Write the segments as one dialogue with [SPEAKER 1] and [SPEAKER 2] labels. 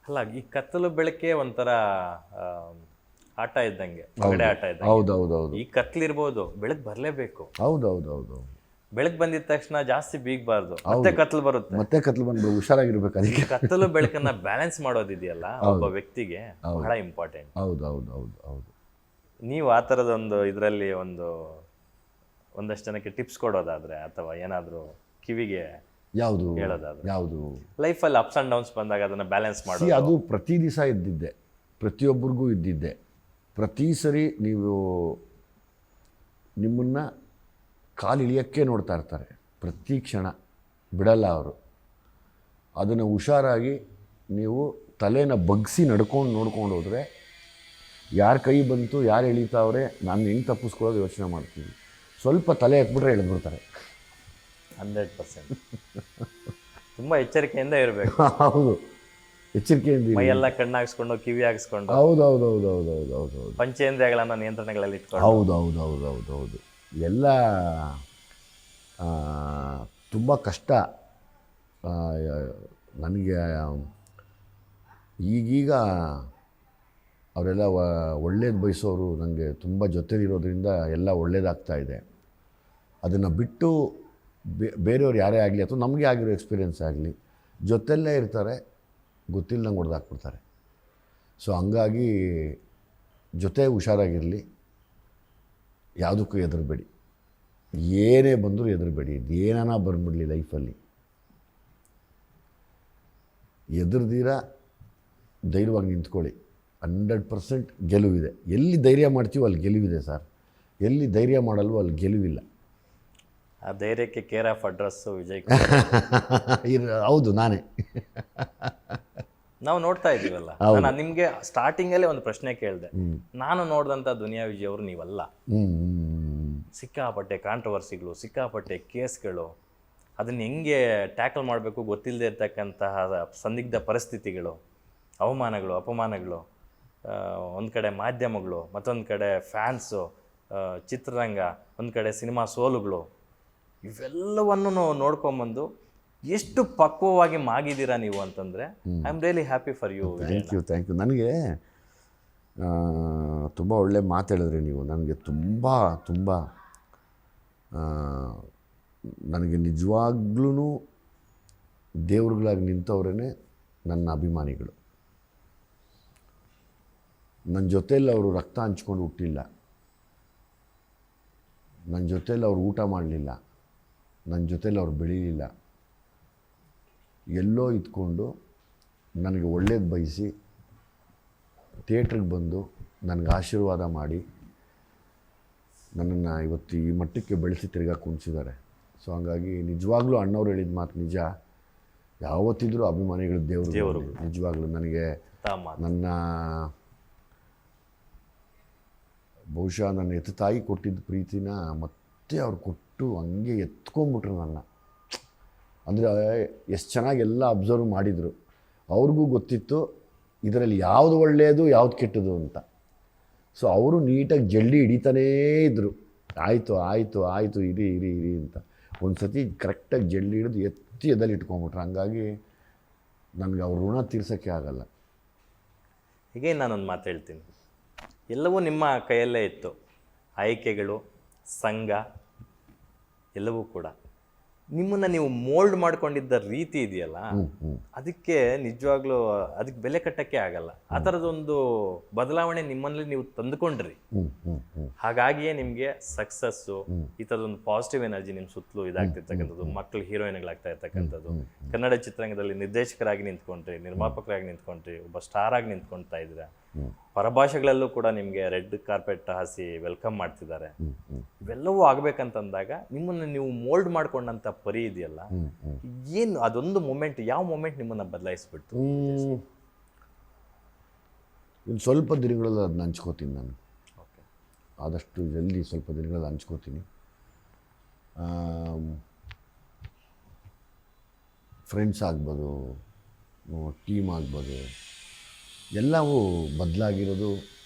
[SPEAKER 1] ಅಲ್ಲ, ಈ ಕತ್ತಲು ಬೆಳಕೆ ಒಂಥರ ಆ, ಆಟ ಇದ್ದಂಗೆ, ಪಗಡೆ ಆಟ ಇದ್ದಂಗೆ.
[SPEAKER 2] ಹೌದೌದೌದು
[SPEAKER 1] ಈ ಕತ್ಲಿರ್ಬೋದು, ಬೆಳಕು ಬರಲೇಬೇಕು.
[SPEAKER 2] ಹೌದೌದೌದು.
[SPEAKER 1] ಬೆಳಕು ಬಂದಿದ ತಕ್ಷಣ ಜಾಸ್ತಿ ಬೀಗಬಾರ್ದು, ಮತ್ತೆ ಕತ್ಲು ಬರುತ್ತೆ.
[SPEAKER 2] ಮತ್ತೆ ಕತ್ಲು ಬಂದು ಹುಷಾರಾಗಿರ್ಬೇಕು ಅದಕ್ಕೆ.
[SPEAKER 1] ಕತ್ತಲು ಬೆಳಕನ್ನ ಬ್ಯಾಲೆನ್ಸ್ ಮಾಡೋದಿದೆಯಲ್ಲ ಒಬ್ಬ ವ್ಯಕ್ತಿಗೆ ಬಹಳ ಇಂಪಾರ್ಟೆಂಟ್.
[SPEAKER 2] ಹೌದು.
[SPEAKER 1] ನೀವು ಆ ಥರದೊಂದು ಇದರಲ್ಲಿ ಒಂದಷ್ಟು ಜನಕ್ಕೆ ಟಿಪ್ಸ್ ಕೊಡೋದಾದ್ರೆ, ಅಥವಾ ಏನಾದರೂ ಕಿವಿಗೆ
[SPEAKER 2] ಯಾವುದು
[SPEAKER 1] ಹೇಳೋದಾದ್ರೆ,
[SPEAKER 2] ಯಾವುದು
[SPEAKER 1] ಲೈಫಲ್ಲಿ ಅಪ್ಸ್ ಆ್ಯಂಡ್ ಡೌನ್ಸ್ ಬಂದಾಗ ಅದನ್ನು ಬ್ಯಾಲೆನ್ಸ್ ಮಾಡೋದು.
[SPEAKER 2] ಅದು ಪ್ರತಿ ದಿವಸ ಇದ್ದಿದ್ದೆ, ಪ್ರತಿಯೊಬ್ಬರಿಗೂ ಇದ್ದಿದ್ದೆ. ಪ್ರತಿ ಸರಿ ನೀವು ನಿಮ್ಮನ್ನು ಕಾಲು ಇಳಿಯೋಕ್ಕೆ ನೋಡ್ತಾ ಇರ್ತಾರೆ, ಪ್ರತಿ ಕ್ಷಣ ಬಿಡಲ್ಲ ಅವರು. ಅದನ್ನು ಹುಷಾರಾಗಿ ನೀವು ತಲೆನ ಬಗ್ಗಿಸಿ ನೋಡ್ಕೊಂಡು ಹೋದರೆ, ಯಾರ ಕೈ ಬಂತು, ಯಾರು ಎಳಿತಾವ್ರೆ, ನಾನು ಹೆಂಗೆ ತಪ್ಪಿಸ್ಕೊಳ್ಳೋದು ಯೋಚನೆ ಮಾಡ್ತೀವಿ. ಸ್ವಲ್ಪ ತಲೆ ಎತ್ಬಿಟ್ರೆ ಎಳೆದ್ಬಿಡ್ತಾರೆ.
[SPEAKER 1] 100% ತುಂಬ ಎಚ್ಚರಿಕೆಯಿಂದ ಇರಬೇಕು.
[SPEAKER 2] ಹೌದು, ಎಚ್ಚರಿಕೆಯಿಂದ
[SPEAKER 1] ಮೈಯೆಲ್ಲ ಕಣ್ಣು ಹಾಕ್ಸ್ಕೊಂಡು, ಕಿವಿ ಹಾಕ್ಸ್ಕೊಂಡು,
[SPEAKER 2] ಹೌದು
[SPEAKER 1] ಪಂಚೇಂದ್ರಿಯಗಳನ್ನು ನಿಯಂತ್ರಣಗಳಲ್ಲಿ ಇಟ್ಕೊಂಡು.
[SPEAKER 2] ಹೌದು ಎಲ್ಲ ತುಂಬ ಕಷ್ಟ. ನನಗೆ ಈಗೀಗ ಅವರೆಲ್ಲ ಒಳ್ಳೇದು ಬಯಸೋರು ನನಗೆ ತುಂಬ ಜೊತೆಲಿರೋದ್ರಿಂದ ಎಲ್ಲ ಒಳ್ಳೇದಾಗ್ತಾಯಿದೆ. ಅದನ್ನು ಬಿಟ್ಟು ಬೇರೆಯವ್ರು ಯಾರೇ ಆಗಲಿ ಅಥವಾ ನಮಗೆ ಆಗಿರೋ ಎಕ್ಸ್ಪೀರಿಯೆನ್ಸ್ ಆಗಲಿ, ಜೊತೆಯಲ್ಲೇ ಇರ್ತಾರೆ, ಗೊತ್ತಿಲ್ಲದಂಗೆ ಹೊಡೆದಾಕ್ಬಿಡ್ತಾರೆ. ಸೊ ಹಂಗಾಗಿ ಜೊತೆ ಹುಷಾರಾಗಿರಲಿ, ಯಾವುದಕ್ಕೂ ಹೆದರಬೇಡಿ. ಏನೇ ಬಂದರೂ ಹೆದರಬೇಡಿ. ಏನಾನ ಬಂದ್ಬಿಡಲಿ ಲೈಫಲ್ಲಿ, ಹೆದರ್ದಿರ ಧೈರ್ಯವಾಗಿ ನಿಂತ್ಕೊಳ್ಳಿ. 100% ಗೆಲುವಿದೆ. ಎಲ್ಲಿ ಧೈರ್ಯ ಮಾಡ್ತೀವೋ ಅಲ್ಲಿ ಗೆಲುವಿದೆ ಸರ್. ಎಲ್ಲಿ ಧೈರ್ಯ ಮಾಡಲ್ವೋ ಅಲ್ಲಿ ಗೆಲುವಿಲ್ಲ.
[SPEAKER 1] ಆ ಧೈರ್ಯಕ್ಕೆ ಕೇರ್ ಆಫ್ ಅಡ್ರೆಸ್ಸು ವಿಜಯ್.
[SPEAKER 2] ಹೌದು, ನಾನೇ.
[SPEAKER 1] ನಾವು ನೋಡ್ತಾ ಇದ್ದೀವಲ್ಲ, ನಾನು ನಿಮಗೆ ಸ್ಟಾರ್ಟಿಂಗಲ್ಲೇ ಒಂದು ಪ್ರಶ್ನೆ ಕೇಳಿದೆ. ನಾನು ನೋಡಿದಂಥ ದುನಿಯಾ ವಿಜಯ್ ಅವರು ನೀವಲ್ಲ. ಸಿಕ್ಕಾಪಟ್ಟೆ ಕಾಂಟ್ರವರ್ಸಿಗಳು, ಸಿಕ್ಕಾಪಟ್ಟೆ ಕೇಸ್ಗಳು, ಅದನ್ನು ಹೆಂಗೆ ಟ್ಯಾಕಲ್ ಮಾಡಬೇಕು ಗೊತ್ತಿಲ್ಲದೆ ಇರ್ತಕ್ಕಂತಹ ಸಂದಿಗ್ಧ ಪರಿಸ್ಥಿತಿಗಳು, ಅವಮಾನಗಳು, ಅಪಮಾನಗಳು, ಒಂದು ಕಡೆ ಮಾಧ್ಯಮಗಳು, ಮತ್ತೊಂದು ಕಡೆ ಫ್ಯಾನ್ಸು, ಚಿತ್ರರಂಗ, ಒಂದು ಕಡೆ ಸಿನಿಮಾ ಸೋಲುಗಳು, ಇವೆಲ್ಲವನ್ನು ನೋಡ್ಕೊಂಬಂದು ಎಷ್ಟು ಪಕ್ವವಾಗಿ ಮಾಗಿದ್ದೀರಾ ನೀವು ಅಂತಂದರೆ, I am really happy for you.
[SPEAKER 2] Thank you. ನನಗೆ ತುಂಬ ಒಳ್ಳೆ ಮಾತು ಹೇಳಿದ್ರಿ ನೀವು. ನನಗೆ ತುಂಬ ನನಗೆ ನಿಜವಾಗ್ಲೂ ದೇವ್ರುಗಳಾಗಿ ನಿಂತವ್ರೇ ನನ್ನ ಅಭಿಮಾನಿಗಳು. ನನ್ನ ಜೊತೆಯಲ್ಲಿ ಅವರು ರಕ್ತ ಹಂಚ್ಕೊಂಡು ಹುಟ್ಟಿಲ್ಲ, ನನ್ನ ಜೊತೆಯಲ್ಲಿ ಅವರು ಊಟ ಮಾಡಲಿಲ್ಲ, ನನ್ನ ಜೊತೆಯಲ್ಲಿ ಅವ್ರು ಬೆಳೀಲಿಲ್ಲ. ಎಲ್ಲೋ ಇದ್ಕೊಂಡು ನನಗೆ ಒಳ್ಳೇದು ಬಯಸಿ ಥಿಯೇಟ್ರಿಗೆ ಬಂದು ನನಗೆ ಆಶೀರ್ವಾದ ಮಾಡಿ ನನ್ನನ್ನು ಇವತ್ತು ಈ ಮಟ್ಟಕ್ಕೆ ಬೆಳೆಸಿ ತಿರ್ಗಾ ಕುಣಿಸಿದ್ದಾರೆ. ಸೊ ಹಂಗಾಗಿ ನಿಜವಾಗ್ಲೂ ಅಣ್ಣವ್ರು ಹೇಳಿದ ಮಾತು ನಿಜ. ಯಾವತ್ತಿದ್ರೂ ಅಭಿಮಾನಿಗಳು ದೇವರು. ನಿಜವಾಗ್ಲೂ ನನಗೆ ನನ್ನ ಬಹುಶಃ ನನ್ನ ಎತ್ತು ತಾಯಿ ಕೊಟ್ಟಿದ್ದ ಪ್ರೀತಿನ ಮತ್ತೆ ಅವ್ರು ಕೊಟ್ಟು ಹಂಗೆ ಎತ್ಕೊಂಡ್ಬಿಟ್ರು ನನ್ನ. ಅಂದರೆ ಎಷ್ಟು ಚೆನ್ನಾಗಿ ಎಲ್ಲ ಅಬ್ಸರ್ವ್ ಮಾಡಿದರು. ಅವ್ರಿಗೂ ಗೊತ್ತಿತ್ತು ಇದರಲ್ಲಿ ಯಾವುದು ಒಳ್ಳೆಯದು ಯಾವುದು ಕೆಟ್ಟದು ಅಂತ. ಸೊ ಅವರು ನೀಟಾಗಿ ಜಲ್ಡಿ ಹಿಡಿತಾನೇ ಇದ್ದರು. ಆಯಿತು ಇರಿ ಅಂತ. ಒಂದು ಸತಿ ಕರೆಕ್ಟಾಗಿ ಜಲ್ಡಿ ಹಿಡಿದು ಎತ್ತಿ ಎದಲ್ಲಿ ಇಟ್ಕೊಂಡ್ಬಿಟ್ರು. ಹಂಗಾಗಿ ನನಗೆ ಅವ್ರ ಋಣ ತೀರ್ಸೋಕ್ಕೆ ಆಗಲ್ಲ.
[SPEAKER 1] ಹೀಗೆ ನಾನೊಂದು ಮಾತು ಹೇಳ್ತೀನಿ, ಎಲ್ಲವೂ ನಿಮ್ಮ ಕೈಯಲ್ಲೇ ಇತ್ತು. ಆಯ್ಕೆಗಳು, ಸಂಘ, ಎಲ್ಲವೂ ಕೂಡ ನಿಮ್ಮನ್ನು ನೀವು ಮೋಲ್ಡ್ ಮಾಡ್ಕೊಂಡಿದ್ದ ರೀತಿ ಇದೆಯಲ್ಲ, ಅದಕ್ಕೆ ನಿಜವಾಗ್ಲೂ ಅದಕ್ಕೆ ಬೆಲೆ ಕಟ್ಟಕ್ಕೆ ಆಗಲ್ಲ. ಆ ಥರದೊಂದು ಬದಲಾವಣೆ ನಿಮ್ಮಲ್ಲಿ ನೀವು ತಂದುಕೊಂಡ್ರಿ. ಹಾಗಾಗಿಯೇ ನಿಮಗೆ ಸಕ್ಸಸ್ಸು, ಈ ಥರದೊಂದು ಪಾಸಿಟಿವ್ ಎನರ್ಜಿ ನಿಮ್ಮ ಸುತ್ತಲೂ ಇದಾಗ್ತಿರ್ತಕ್ಕಂಥದ್ದು, ಮಕ್ಕಳು ಹೀರೋಯಿನ್ಗಳಾಗ್ತಾ ಇರ್ತಕ್ಕಂಥದ್ದು, ಕನ್ನಡ ಚಿತ್ರರಂಗದಲ್ಲಿ ನಿರ್ದೇಶಕರಾಗಿ ನಿಂತ್ಕೊಂಡ್ರಿ, ನಿರ್ಮಾಪಕರಾಗಿ ನಿಂತ್ಕೊಂಡ್ರಿ, ಒಬ್ಬ ಸ್ಟಾರ್ ಆಗಿ ನಿಂತ್ಕೊಳ್ತಾ ಇದ್ದೀರಾ. ಪರಭಾಷೆಗಳಲ್ಲೂ ಕೂಡ ನಿಮಗೆ ರೆಡ್ ಕಾರ್ಪೆಟ್ ಹಾಸಿ ವೆಲ್ಕಮ್ ಮಾಡ್ತಿದ್ದಾರೆ. ಇವೆಲ್ಲವೂ ಆಗ್ಬೇಕಂತಂದಾಗ ನಿಮ್ಮನ್ನು ನೀವು ಮೋಲ್ಡ್ ಮಾಡ್ಕೊಂಡಂಥ ಪರಿ ಇದೆಯಲ್ಲ, ಏನು ಅದೊಂದು ಮೂಮೆಂಟ್, ಯಾವ ಮೂಮೆಂಟ್ ನಿಮ್ಮನ್ನು ಬದಲಾಯಿಸ್ಬಿಡ್ತು?
[SPEAKER 2] ಇನ್ನು ಸ್ವಲ್ಪ ದಿನಗಳಲ್ಲಿ ಅದನ್ನ ಹಂಚ್ಕೋತೀನಿ ನಾನು. ಆದಷ್ಟು ಜಲ್ದಿ ಸ್ವಲ್ಪ ದಿನಗಳಲ್ಲಿ ಹಂಚ್ಕೋತೀನಿ. ಫ್ರೆಂಡ್ಸ್ ಆಗ್ಬೋದು, ಟೀಮ್ ಆಗ್ಬೋದು, ಎಲ್ಲವೂ ಬದಲಾಗಿರೋದು.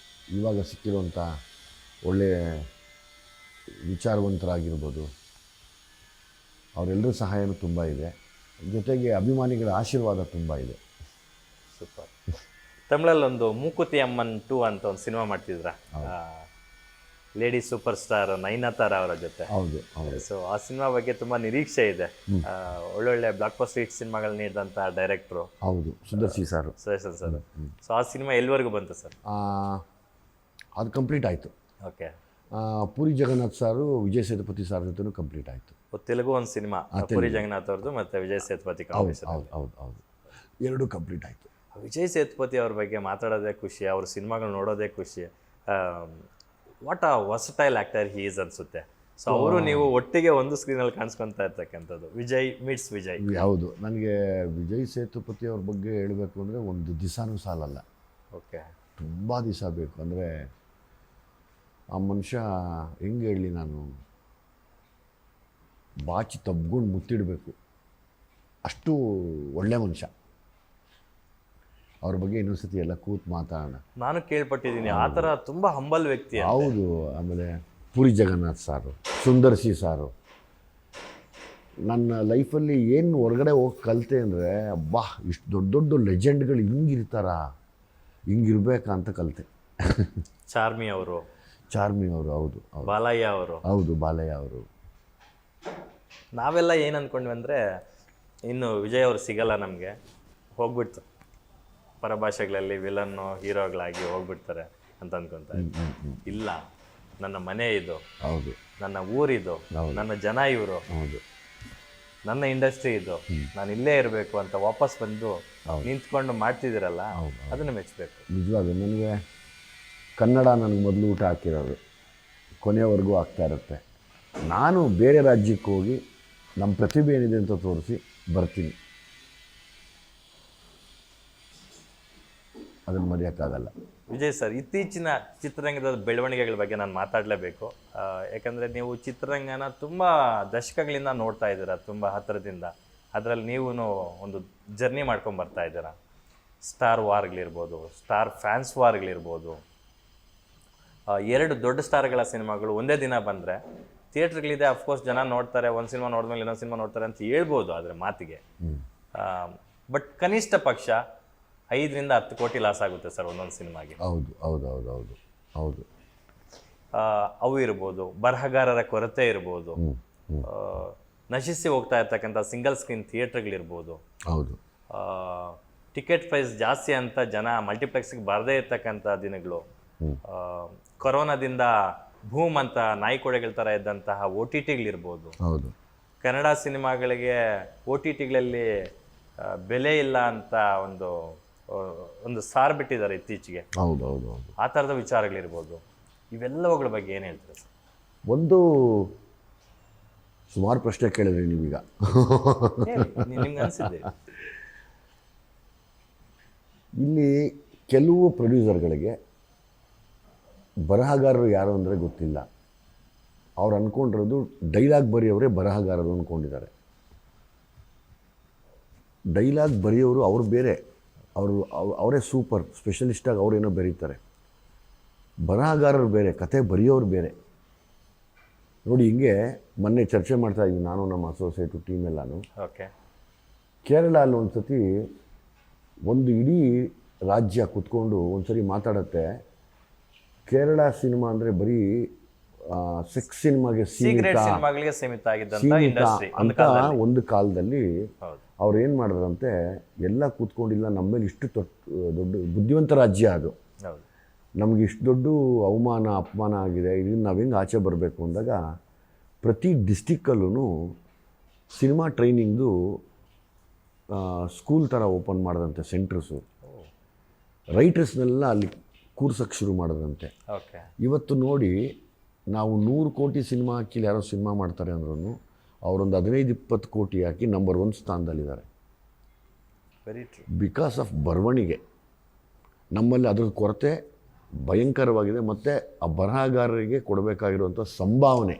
[SPEAKER 2] ಇವಾಗ ಸಿಕ್ಕಿರುವಂಥ ಒಳ್ಳೆಯ ವಿಚಾರವಂತರಾಗಿರ್ಬೋದು, ಅವರೆಲ್ಲರ ಸಹಾಯನೂ ತುಂಬ ಇದೆ. ಜೊತೆಗೆ ಅಭಿಮಾನಿಗಳ ಆಶೀರ್ವಾದ ತುಂಬ ಇದೆ.
[SPEAKER 1] ಸೂಪರ್. ತಮಿಳಲ್ಲಿ ಒಂದು ಮೂಕುತಿ ಅಮ್ಮನ್ 2 ಅಂತ ಒಂದು ಸಿನಿಮಾ ಮಾಡ್ತಿದ್ರ, ಲೇಡಿ ಸೂಪರ್ ಸ್ಟಾರ್ ನಯನತಾರ ಅವರ ಜೊತೆ.
[SPEAKER 2] ಹೌದು ಹೌದು.
[SPEAKER 1] ಸೊ ಆ ಸಿನಿಮಾ ಬಗ್ಗೆ ತುಂಬಾ ನಿರೀಕ್ಷೆ ಇದೆ. ಒಳ್ಳೊಳ್ಳೆ ಬ್ಲಾಕ್ ಬಸ್ಟರ್ ಹಿಟ್ ಸಿನಿಮಾಗಳು ನೀಡಿದಂಥ ಡೈರೆಕ್ಟ್ರು.
[SPEAKER 2] ಹೌದು, ಸುದರ್ಶಿ ಸರ್.
[SPEAKER 1] ಸುದರ್ಶನ್ ಸರ್. ಸೊ ಆ ಸಿನಿಮಾ ಎಲ್ಲಿವರೆಗೂ ಬಂತು ಸರ್?
[SPEAKER 2] ಅದು ಕಂಪ್ಲೀಟ್ ಆಯಿತು.
[SPEAKER 1] ಓಕೆ.
[SPEAKER 2] ಪುರಿ ಜಗನ್ನಾಥ್ ಸಾರು ವಿಜಯ್ ಸೇತುಪತಿ ಸರ್ ಜೊತೆನೂ ಕಂಪ್ಲೀಟ್ ಆಯಿತು.
[SPEAKER 1] ತೆಲುಗು ಒಂದು ಸಿನಿಮಾ ಪುರಿ ಜಗನ್ನಾಥ್ ಅವ್ರದ್ದು ಮತ್ತು ವಿಜಯ್ ಸೇತುಪತಿ ಕಾಂಬಿನೇಷನ್.
[SPEAKER 2] ಹೌದು ಹೌದು ಹೌದು, ಎರಡೂ ಕಂಪ್ಲೀಟ್ ಆಯಿತು.
[SPEAKER 1] ವಿಜಯ್ ಸೇತುಪತಿ ಅವ್ರ ಬಗ್ಗೆ ಮಾತಾಡೋದೇ ಖುಷಿ, ಅವ್ರ ಸಿನಿಮಾಗಳು ನೋಡೋದೇ ಖುಷಿ. What a versatile actor he is ಅನಿಸುತ್ತೆ. ಸೊ ಅವರು ನೀವು ಒಟ್ಟಿಗೆ ಒಂದು ಸ್ಕ್ರೀನಲ್ಲಿ ಕಾಣಿಸ್ಕೊತಾ ಇರ್ತಕ್ಕಂಥದ್ದು, ವಿಜಯ್ ಮೀಟ್ಸ್ ವಿಜಯ್.
[SPEAKER 2] ಹೌದು, ನನಗೆ ವಿಜಯ್ ಸೇತುಪತಿ ಅವ್ರ ಬಗ್ಗೆ ಹೇಳಬೇಕು ಅಂದರೆ ಒಂದು ದಿವಸನೂ ಸಾಲಲ್ಲ.
[SPEAKER 1] ಓಕೆ.
[SPEAKER 2] ತುಂಬ ದಿವಸ ಬೇಕು. ಅಂದರೆ ಆ ಮನುಷ್ಯ ಹೆಂಗೆ ಹೇಳಲಿ, ನಾನು ಬಾಚಿ ತಬ್ಕೊಂಡು ಮುತ್ತಿಡಬೇಕು, ಅಷ್ಟು ಒಳ್ಳೆ ಮನುಷ್ಯ. ಅವ್ರ ಬಗ್ಗೆ ಇನ್ನೊಂದು ಸತಿ ಎಲ್ಲ ಕೂತು ಮಾತಾಡೋಣ.
[SPEAKER 1] ನಾನು ಕೇಳ್ಪಟ್ಟಿದ್ದೀನಿ ಆ ಥರ ತುಂಬ ಹಂಬಲ್ ವ್ಯಕ್ತಿ.
[SPEAKER 2] ಹೌದು. ಆಮೇಲೆ ಪುರಿ ಜಗನ್ನಾಥ್ ಸಾರು, ಸುಂದರ್ಸಿ ಸಾರು, ನನ್ನ ಲೈಫಲ್ಲಿ ಏನು ಹೊರಗಡೆ ಹೋಗಿ ಕಲಿತೆ ಅಂದರೆ, ಅಬ್ಬಾ ಇಷ್ಟು ದೊಡ್ಡ ದೊಡ್ಡ ಲೆಜೆಂಡ್ಗಳು ಹಿಂಗಿರ್ತಾರ, ಹಿಂಗಿರ್ಬೇಕಾ ಅಂತ ಕಲಿತೆ.
[SPEAKER 1] ಚಾರ್ಮಿ ಅವರು.
[SPEAKER 2] ಹೌದು.
[SPEAKER 1] ಬಾಲಯ್ಯ ಅವರು.
[SPEAKER 2] ಹೌದು, ಬಾಲಯ್ಯ ಅವರು.
[SPEAKER 1] ನಾವೆಲ್ಲ ಏನು ಅಂದ್ಕೊಂಡ್ವಿ ಅಂದರೆ, ಇನ್ನು ವಿಜಯ್ ಅವರು ಸಿಗಲ್ಲ ನಮಗೆ, ಹೋಗ್ಬಿಡ್ತು ಪರಭಾಷೆಗಳಲ್ಲಿ ವಿಲನ್ನು ಹೀರೋಗಳಾಗಿ ಹೋಗ್ಬಿಡ್ತಾರೆ ಅಂತ ಅಂದ್ಕೊತ. ಇಲ್ಲ, ನನ್ನ ಮನೆ ಇದು, ಹೌದು, ನನ್ನ ಊರಿದು, ನನ್ನ ಜನ ಇವರು, ಹೌದು, ನನ್ನ ಇಂಡಸ್ಟ್ರಿ ಇದು, ನಾನು ಇಲ್ಲೇ ಇರಬೇಕು ಅಂತ ವಾಪಸ್ ಬಂದು ನಿಂತ್ಕೊಂಡು ಮಾಡ್ತಿದ್ದೀರಲ್ಲ, ಅದನ್ನು ಮೆಚ್ಚಬೇಕು.
[SPEAKER 2] ನಿಜವಾಗ್ಲೂ ನನಗೆ ಕನ್ನಡ ನನಗೆ ಮೊದಲು ಊಟ ಹಾಕಿರೋದು, ಕೊನೆಯವರೆಗೂ ಆಗ್ತಾ ಇರುತ್ತೆ. ನಾನು ಬೇರೆ ರಾಜ್ಯಕ್ಕೆ ಹೋಗಿ ನಮ್ಮ ಪ್ರತಿಭೆ ಏನಿದೆ ಅಂತ ತೋರಿಸಿ ಬರ್ತೀನಿ, ಅದನ್ನು ಮರೆಯೋಕ್ಕಾಗಲ್ಲ.
[SPEAKER 1] ವಿಜಯ್ ಸರ್, ಇತ್ತೀಚಿನ ಚಿತ್ರರಂಗದ ಬೆಳವಣಿಗೆಗಳ ಬಗ್ಗೆ ನಾನು ಮಾತಾಡಲೇಬೇಕು. ಯಾಕಂದರೆ ನೀವು ಚಿತ್ರರಂಗನ ತುಂಬ ದಶಕಗಳಿಂದ ನೋಡ್ತಾ ಇದ್ದೀರಾ, ತುಂಬ ಹತ್ತಿರದಿಂದ. ಅದರಲ್ಲಿ ನೀವು ಒಂದು ಜರ್ನಿ ಮಾಡ್ಕೊಂಡು ಬರ್ತಾ ಇದ್ದೀರಾ. ಸ್ಟಾರ್ ವಾರ್ಗಳಿರ್ಬೋದು, ಸ್ಟಾರ್ ಫ್ಯಾನ್ಸ್ ವಾರ್ಗಳಿರ್ಬೋದು, 2 ದೊಡ್ಡ ಸ್ಟಾರ್ಗಳ ಸಿನಿಮಾಗಳು ಒಂದೇ ದಿನ ಬಂದರೆ ಥಿಯೇಟ್ರ್ಗಳಿದೆ, ಅಫ್ಕೋರ್ಸ್ ಜನ ನೋಡ್ತಾರೆ, ಒಂದು ಸಿನಿಮಾ ನೋಡಿದ್ಮೇಲೆ ಇನ್ನೊಂದು ಸಿನಿಮಾ ನೋಡ್ತಾರೆ ಅಂತ ಹೇಳ್ಬೋದು ಅದರ ಮಾತಿಗೆ. ಬಟ್ ಕನಿಷ್ಠ ಪಕ್ಷ 5ರಿಂದ 10 ಕೋಟಿ ಲಾಸ್ ಆಗುತ್ತೆ ಸರ್ ಒಂದೊಂದು ಸಿನಿಮಾಗೆ.
[SPEAKER 2] ಹೌದು ಹೌದು ಹೌದು ಹೌದು ಹೌದು.
[SPEAKER 1] ಅವು ಇರ್ಬೋದು, ಬರಹಗಾರರ ಕೊರತೆ ಇರ್ಬೋದು, ನಶಿಸಿ ಹೋಗ್ತಾ ಇರ್ತಕ್ಕಂಥ ಸಿಂಗಲ್ ಸ್ಕ್ರೀನ್ ಥಿಯೇಟ್ರ್ಗಳಿರ್ಬೋದು,
[SPEAKER 2] ಹೌದು,
[SPEAKER 1] ಟಿಕೆಟ್ ಪ್ರೈಸ್ ಜಾಸ್ತಿ ಅಂತ ಜನ ಮಲ್ಟಿಪ್ಲೆಕ್ಸ್ಗೆ ಬರದೇ ಇರ್ತಕ್ಕಂಥ ದಿನಗಳು, ಕೊರೋನಾದಿಂದ ಭೂಮ್ ಅಂತ ನಾಯಿ ಕೊಡೆಗಳ ಥರ ಇದ್ದಂತಹ OTTಗಳಿರ್ಬೋದು,
[SPEAKER 2] ಹೌದು,
[SPEAKER 1] ಕನ್ನಡ ಸಿನಿಮಾಗಳಿಗೆ OTTಗಳಲ್ಲಿ ಬೆಲೆ ಇಲ್ಲ ಅಂತ ಒಂದು ಸಾರ್ ಬಿಟ್ಟಿದ್ದಾರೆ ಇತ್ತೀಚೆಗೆ.
[SPEAKER 2] ಹೌದು ಹೌದು ಹೌದು.
[SPEAKER 1] ಆ ಥರದ ವಿಚಾರಗಳಿರ್ಬೋದು, ಇವೆಲ್ಲವುಗಳ ಬಗ್ಗೆ ಏನು ಹೇಳ್ತೀರಾ ಸರ್?
[SPEAKER 2] ಒಂದು ಸುಮಾರು ಪ್ರಶ್ನೆ ಕೇಳಿದ್ರಿ ನೀವೀಗ.
[SPEAKER 1] ನಿಮ್ಗೆ ಅನಿಸಿದೆ
[SPEAKER 2] ಇಲ್ಲಿ ಕೆಲವು ಪ್ರೊಡ್ಯೂಸರ್ಗಳಿಗೆ ಬರಹಗಾರರು ಯಾರು ಅಂದರೆ ಗೊತ್ತಿಲ್ಲ. ಅವ್ರು ಅಂದ್ಕೊಂಡಿರೋದು ಡೈಲಾಗ್ ಬರೆಯೋರೇ ಬರಹಗಾರರು ಅಂದ್ಕೊಂಡಿದ್ದಾರೆ. ಡೈಲಾಗ್ ಬರೆಯೋರು ಅವ್ರು ಬೇರೆ, ಅವರೇ ಸೂಪರ್ ಸ್ಪೆಷಲಿಸ್ಟಾಗಿ ಅವರೇನೋ ಬರೀತಾರೆ. ಬರಹಗಾರರು ಬೇರೆ, ಕತೆ ಬರೆಯೋರು ಬೇರೆ. ನೋಡಿ, ಹಿಂಗೆ ಮೊನ್ನೆ ಚರ್ಚೆ ಮಾಡ್ತಾಯಿದ್ವಿ ನಾನು, ನಮ್ಮ ಅಸೋಸಿಯೇಟು ಟೀಮ್ ಎಲ್ಲನೂ.
[SPEAKER 1] ಓಕೆ.
[SPEAKER 2] ಕೇರಳ ಅಲ್ಲಿ ಒಂದು ಸತಿ ಒಂದು ಇಡೀ ರಾಜ್ಯ ಕುತ್ಕೊಂಡು ಒಂದು ಸರಿ ಮಾತಾಡುತ್ತೆ, ಕೇರಳ ಸಿನಿಮಾ ಅಂದರೆ ಬರೀ ಸೆಕ್ಸ್ ಸಿನಿಮಾಗೆ
[SPEAKER 1] ಸೀಮಿತ
[SPEAKER 2] ಅಂತ ಒಂದು ಕಾಲದಲ್ಲಿ ಅವ್ರು ಏನು ಮಾಡಿದ್ರಂತೆ, ಎಲ್ಲ ಕೂತ್ಕೊಂಡಿಲ್ಲ, ನಮ್ಮ ಮೇಲೆ ಇಷ್ಟು ದೊಡ್ಡ ಬುದ್ಧಿವಂತ ರಾಜ್ಯ ಅದು, ನಮಗೆ ಇಷ್ಟು ದೊಡ್ಡ ಅವಮಾನ ಅಪಮಾನ ಆಗಿದೆ, ಇದನ್ನು ನಾವು ಹೆಂಗೆ ಆಚೆ ಬರಬೇಕು ಅಂದಾಗ ಪ್ರತಿ ಡಿಸ್ಟಿಕ್ಕಲ್ಲೂ ಸಿನಿಮಾ ಟ್ರೈನಿಂಗ್ದು ಸ್ಕೂಲ್ ಥರ ಓಪನ್ ಮಾಡಿದಂತೆ ಸೆಂಟರ್ಸು, ರೈಟರ್ಸ್ನೆಲ್ಲ ಅಲ್ಲಿ ಕೂರ್ಸೋಕ್ಕೆ ಶುರು ಮಾಡಿದ್ರಂತೆ. ಇವತ್ತು ನೋಡಿ, ನಾವು 100 ಕೋಟಿ ಸಿನಿಮಾ ಹಾಕಿ ಯಾರೋ ಸಿನಿಮಾ ಮಾಡ್ತಾರೆ ಅಂದ್ರೂ ಅವರೊಂದು 15-20 ಕೋಟಿ ಹಾಕಿ ನಂಬರ್ 1 ಸ್ಥಾನದಲ್ಲಿದ್ದಾರೆ. ಬಿಕಾಸ್ ಆಫ್ ಬರವಣಿಗೆ. ನಮ್ಮಲ್ಲಿ ಅದ್ರ ಕೊರತೆ ಭಯಂಕರವಾಗಿದೆ. ಮತ್ತು ಆ ಬರಹಗಾರರಿಗೆ ಕೊಡಬೇಕಾಗಿರುವಂಥ ಸಂಭಾವನೆ